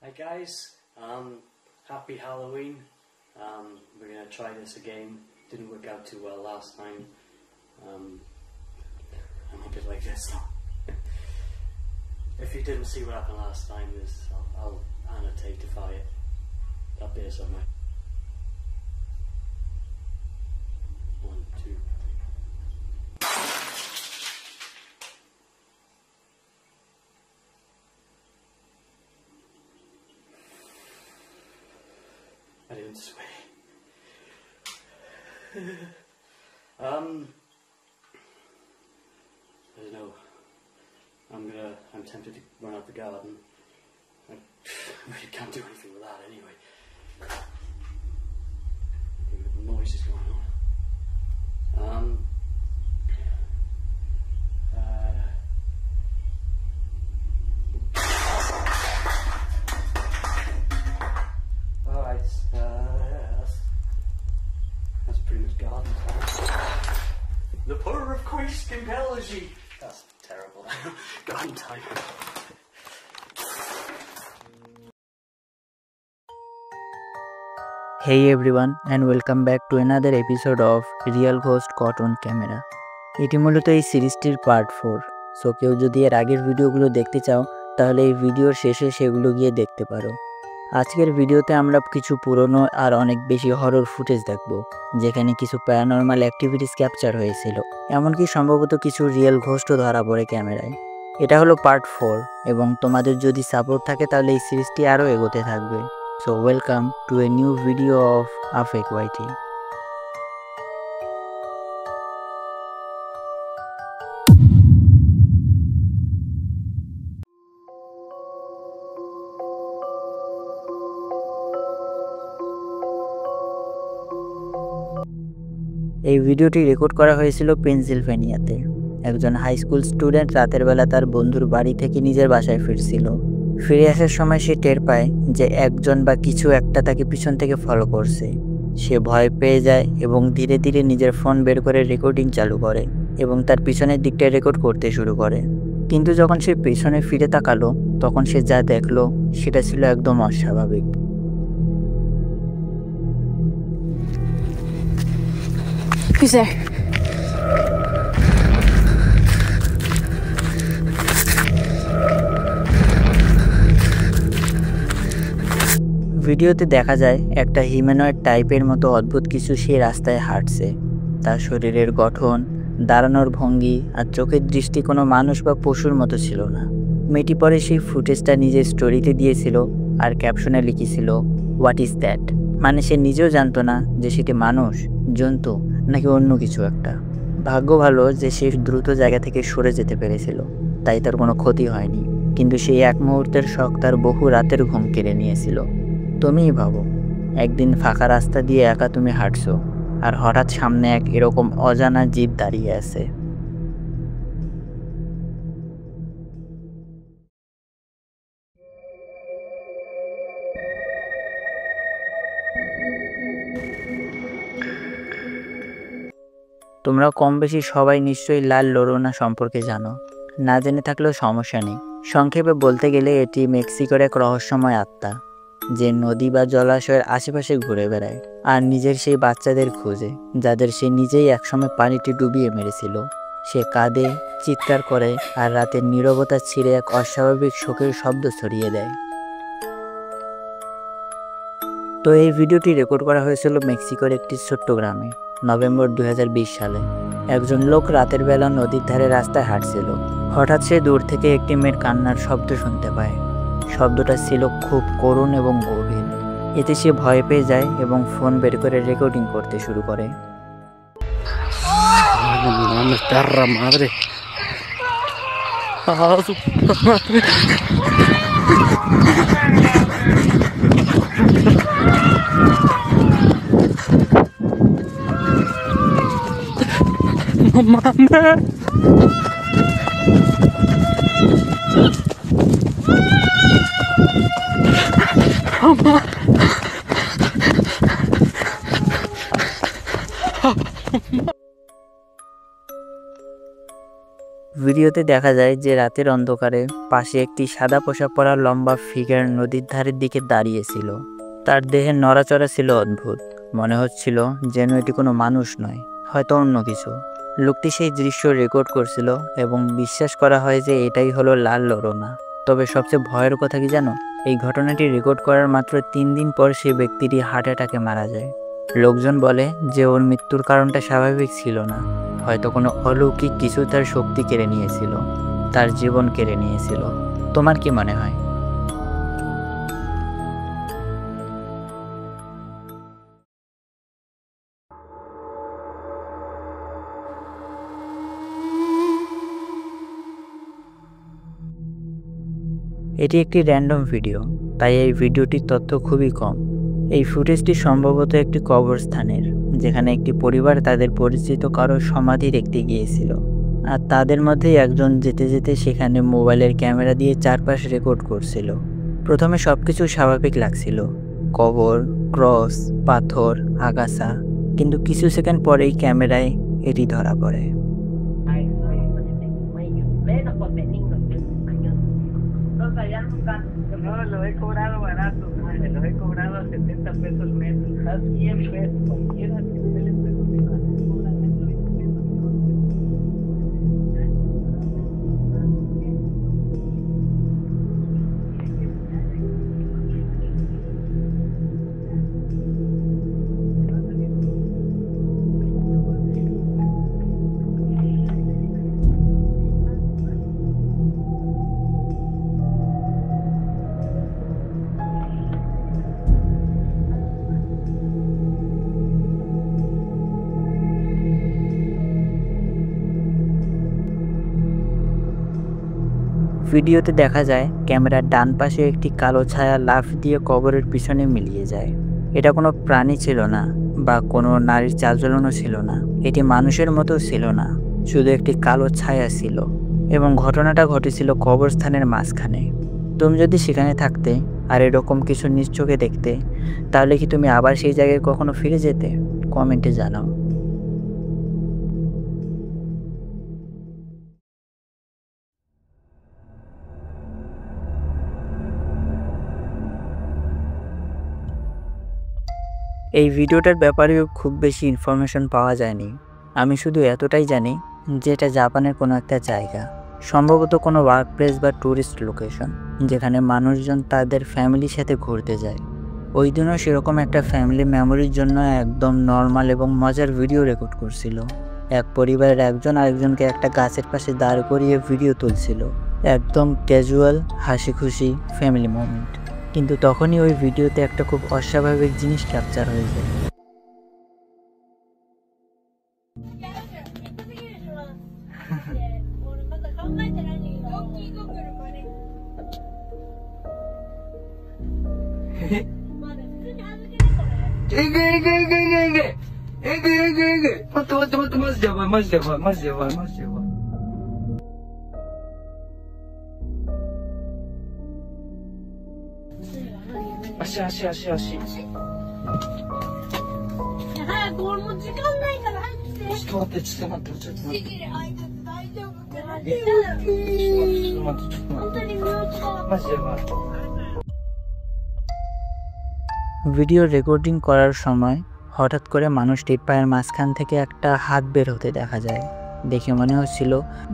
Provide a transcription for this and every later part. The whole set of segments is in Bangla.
Hi guys, happy Halloween. We're going to try this again. Didn't work out too well last time. I'm a bit like this now. If you didn't see what happened last time, I'll annotatify it up there somewhere. 1, 2, 3. I didn't swear. I don't know. I'm tempted to run out the garden. I really can't do anything with that anyway. The noise is going on. Alright, that's pretty much garden time. The power of Christ compels ye. That's terrible. Garden time. Hey everyone and welcome back to another episode of Real Ghost Caught on Camera. এটি মূলত এই সিরিজটির পার্ট 4। সো কেউ যদি এর আগের ভিডিওগুলো দেখতে চাও তাহলে এই ভিডিওর শেষে সেগুলো গিয়ে দেখতে পারো। আজকের ভিডিওতে আমরা কিছু পুরনো আর অনেক বেশি হরর ফুটেজ দেখব, যেখানে কিছু প্যারানর্মাল অ্যাক্টিভিটিস ক্যাপচার হয়েছিল, এমনকি সম্ভবত কিছু রিয়েল ঘোস্টও ধরা পড়ে ক্যামেরায়। এটা হলো পার্ট 4 এবং তোমাদের যদি সাপোর্ট থাকে তাহলে এই সিরিজটি আরও এগোতে থাকবে। So welcome to a new video of Afek YT. এই ভিডিওটি রেকর্ড করা হয়েছিল পেনসিলভেনিয়াতে। একজন হাই স্কুল স্টুডেন্ট রাতের বেলা তার বন্ধুর বাড়ি থেকে নিজের বাসায় ফিরছিল। ফিরে আসার সময় সে টের পায় যে একজন বা কিছু একটা তাকে পিছন থেকে ফলো করছে। সে ভয় পেয়ে যায় এবং ধীরে ধীরে নিজের ফোন বের করে রেকর্ডিং চালু করে এবং তার পিছনের দিকটায় রেকর্ড করতে শুরু করে। কিন্তু যখন সে পেছনে ফিরে তাকালো তখন সে যা দেখলো সেটা ছিল একদম অস্বাভাবিক। Who's there? ভিডিওতে দেখা যায় একটা হিউম্যানয়েড টাইপের মতো অদ্ভুত কিছু সে রাস্তায় হাঁটছে। তার শরীরের গঠন, দাঁড়ানোর ভঙ্গি আর চোখের দৃষ্টি কোনো মানুষ বা পশুর মতো ছিল না। মেয়েটি পরে সেই ফুটেজটা নিজের স্টোরিতে দিয়েছিল আর ক্যাপশনে লিখেছিল হোয়াট ইজ দ্যাট, মানে সে নিজেও জানতো না যে সেটি মানুষ, জন্তু নাকি অন্য কিছু একটা। ভাগ্য ভালো যে সে দ্রুত জায়গা থেকে সরে যেতে পেরেছিল, তাই তার কোনো ক্ষতি হয়নি। কিন্তু সেই এক মুহূর্তের শখ তার বহু রাতের ঘুম কেড়ে নিয়েছিল। তুমিই ভাবো, একদিন ফাঁকা রাস্তা দিয়ে একা তুমি হাঁটছো আর হঠাৎ সামনে এক এরকম অজানা জীব দাঁড়িয়ে আছে। তোমরা কম বেশি সবাই নিশ্চয়ই লা llorona সম্পর্কে জানো, না জেনে থাকলেও সমস্যা নেই। সংক্ষেপে বলতে গেলে এটি মেক্সিকোর এক রহস্যময় আত্মা, যে নদী বা জলাশয়ের আশেপাশে ঘুরে বেড়ায় আর নিজের সেই বাচ্চাদের খোঁজে যাদের সে নিজেই একসময় পানিতে ডুবিয়ে মেরেছিল। সে কাঁদে, চিৎকার করে আর রাতের নীরবতা ছিঁড়ে এক অস্বাভাবিক শোকের শব্দ ছড়িয়ে দেয়। তো এই ভিডিওটি রেকর্ড করা হয়েছিল মেক্সিকোর একটি ছোট্ট গ্রামে নভেম্বর 2020 সালে। একজন লোক রাতের বেলা নদীর ধারে রাস্তায় হাঁটছিল। হঠাৎ সে দূর থেকে একটি মেয়ের কান্নার শব্দ শুনতে পায়। শব্দটা ছিল খুব করুণ এবং গভীর। এতে সে ভয় পেয়ে যায় এবং ফোন বের করে রেকর্ডিং করতে শুরু করে। ভিডিওতে দেখা যায় যে রাতের অন্ধকারে পাশে একটি সাদা পোশাক পরা লম্বা ফিগার নদীর ধারের দিকে দাঁড়িয়েছিল। তার দেহের নড়াচড়া ছিল অদ্ভুত, মনে হচ্ছিল যেন এটি কোনো মানুষ নয়, হয়তো অন্য কিছু। লোকটি সেই দৃশ্য রেকর্ড করছিল এবং বিশ্বাস করা হয় যে এটাই হলো লা llorona। তবে সবচেয়ে ভয়ের কথা কি জানো, এই ঘটনাটি রেকর্ড করার মাত্র 3 দিন পর সেই ব্যক্তিটি হার্ট অ্যাটাকে মারা যায়। লোকজন বলে যে ওর মৃত্যুর কারণটা স্বাভাবিক ছিল না, হয়তো কোনো অলৌকিক কিছু তার শক্তি কেড়ে নিয়েছিল, তার জীবন কেড়ে নিয়েছিল। তোমার কি মনে হয়? এটি একটি র্যান্ডম ভিডিও, তাই এই ভিডিওটির তথ্য খুবই কম। এই ফুটেজটি সম্ভবত একটি কবরস্থানের, যেখানে একটি পরিবার তাদের পরিচিত কারো সমাধি দেখতে গিয়েছিল, আর তাদের মধ্যেই একজন যেতে যেতে সেখানে মোবাইলের ক্যামেরা দিয়ে চারপাশ রেকর্ড করছিল। প্রথমে সবকিছু স্বাভাবিক লাগছিল, কবর, ক্রস, পাথর, আগাছা, কিন্তু কিছু সেকেন্ড পরেই ক্যামেরায় এটি ধরা পড়ে। No, lo he cobrado barato, madre, lo he cobrado a 70 pesos el metro, está 100 pesos, cualquiera que usted le pregunte, cobra 120 pesos. ভিডিওতে দেখা যায় ক্যামেরার ডান পাশে একটি কালো ছায়া লাফ দিয়ে কবরের পিছনে মিলিয়ে যায়। এটা কোনো প্রাণী ছিল না বা কোনো নারীর চালচলনও ছিল না, এটি মানুষের মতো ছিল না, শুধু একটি কালো ছায়া ছিল। এবং ঘটনাটা ঘটেছিল কবরস্থানের মাঝখানে। তুমি যদি সেখানে থাকতে আর এরকম কিছু নিজ চোখে দেখতে, তাহলে কি তুমি আবার সেই জায়গায় কখনো ফিরে যেতে? কমেন্টে জানাও। এই ভিডিওটার ব্যাপারেও খুব বেশি ইনফরমেশন পাওয়া যায়নি। আমি শুধু এতটাই জানি যে এটা জাপানের কোনো একটা জায়গা, সম্ভবত কোনো ওয়ার্ক প্লেস বা ট্যুরিস্ট লোকেশন, যেখানে মানুষজন তাদের ফ্যামিলির সাথে ঘুরতে যায়। ওই দিনও সেরকম একটা ফ্যামিলি মেমোরির জন্য একদম নর্মাল এবং মজার ভিডিও রেকর্ড করছিল। এক পরিবারের একজন আরেকজনকে একটা গাছের পাশে দাঁড় করিয়ে ভিডিও তুলছিল, একদম ক্যাজুয়াল, হাসি খুশি ফ্যামিলি মোমেন্ট। কিন্তু তখনই ওই ভিডিওতে একটা খুব অস্বাভাবিক জিনিস ক্যাপচার হয়ে যায়।足。早く俺も時間ないから早くして。ちょっと待って。ちぎれあいつ大丈夫ってなって。本当に身内から。マジでやばい。ভিডিও রেকর্ডিং করার সময় হঠাৎ করে মানুষটির পায়ের মাঝখান থেকে একটা হাত বের হতে দেখা যায়। দেখে মনে হচ্ছিল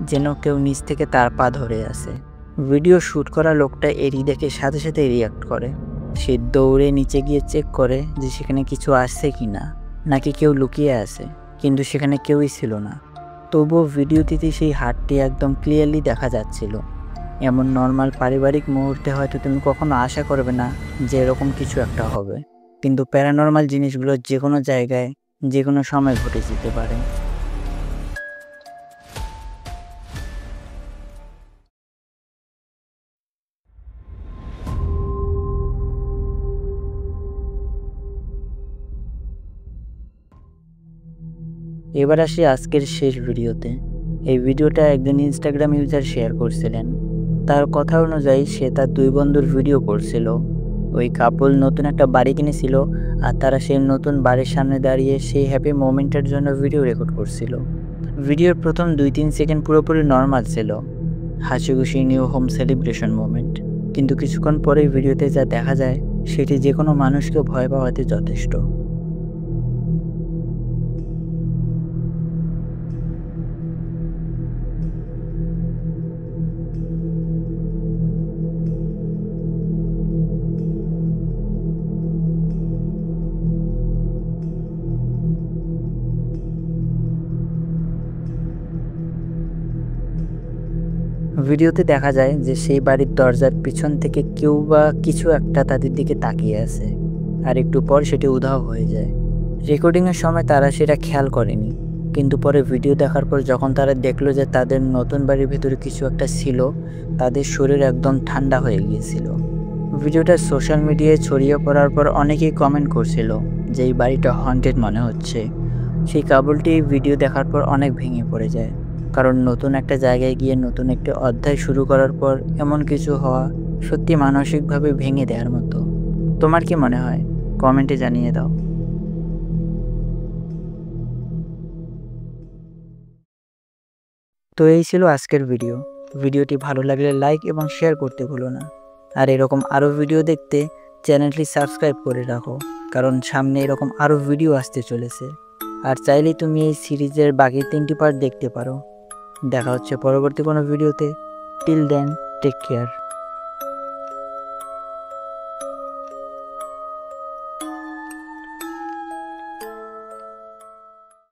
যেন কেউ নিচ থেকে তার পা ধরে আছে। ভিডিও শ্যুট করা লোকটা এরই দেখে সাথে সাথে রিয়াক্ট করে। সে দৌড়ে নিচে গিয়ে চেক করে যে সেখানে কিছু আসছে কি না, নাকি কেউ লুকিয়ে আছে, কিন্তু সেখানে কেউই ছিল না। তবুও ভিডিওটিতে সেই হাতটি একদম ক্লিয়ারলি দেখা যাচ্ছিল। এমন নর্মাল পারিবারিক মুহূর্তে হয়তো তুমি কখনো আশা করবে না যে এরকম কিছু একটা হবে, কিন্তু প্যারানর্মাল জিনিসগুলো যে কোনো জায়গায় যে কোনো সময় ঘটে যেতে পারে। এবার আসি আজকের শেষ ভিডিওতে। এই ভিডিওটা একজন ইনস্টাগ্রাম ইউজার শেয়ার করছিলেন। তার কথা অনুযায়ী সে তার 2 বন্ধুর ভিডিও করছিল। ওই কাপল নতুন একটা বাড়ি কিনেছিল আর তারা সেই নতুন বাড়ির সামনে দাঁড়িয়ে সেই হ্যাপি মোমেন্টের জন্য ভিডিও রেকর্ড করছিল। ভিডিওর প্রথম 2-3 সেকেন্ড পুরোপুরি নর্মাল ছিল, হাসিখুশি নিউ হোম সেলিব্রেশন মোমেন্ট। কিন্তু কিছুক্ষণ পরেই ভিডিওতে যা দেখা যায় সেটি যে কোনো মানুষকে ভয় পাওয়াতে যথেষ্ট। ভিডিওতে দেখা যায় যে সেই বাড়ির দরজার পিছন থেকে কেউ বা কিছু একটা তাদের দিকে তাকিয়ে আছে, আর একটু পর সেটি উধাও হয়ে যায়। রেকর্ডিংয়ের সময় তারা সেটা খেয়াল করেনি, কিন্তু পরে ভিডিও দেখার পর যখন তারা দেখলো যে তাদের নতুন বাড়ির ভেতরে কিছু একটা ছিল, তাদের শরীর একদম ঠান্ডা হয়ে গিয়েছিল। ভিডিওটা সোশ্যাল মিডিয়ায় ছড়িয়ে পড়ার পর অনেকেই কমেন্ট করছিল যে এই বাড়িটা হন্টেড মনে হচ্ছে। সেই কাপলটি ভিডিও দেখার পর অনেক ভেঙে পড়ে যায়, কারণ নতুন একটা জায়গায় গিয়ে নতুন একটা অধ্যায় শুরু করার পর এমন কিছু হওয়া সত্যি মানসিকভাবে ভেঙে দেওয়ার মতো। তোমার কি মনে হয়? কমেন্টে জানিয়ে দাও। তো এই ছিল আজকের ভিডিও। ভিডিওটি ভালো লাগলে লাইক এবং শেয়ার করতে ভুলো না। আর এরকম আরও ভিডিও দেখতে চ্যানেলটি সাবস্ক্রাইব করে রাখো, কারণ সামনে এরকম আরও ভিডিও আসতে চলেছে। আর চাইলেই তুমি এই সিরিজের বাকি 3টি পার্ট দেখতে পারো। দেখা হচ্ছে পরবর্তী কোনো ভিডিওতে। Till then, take care.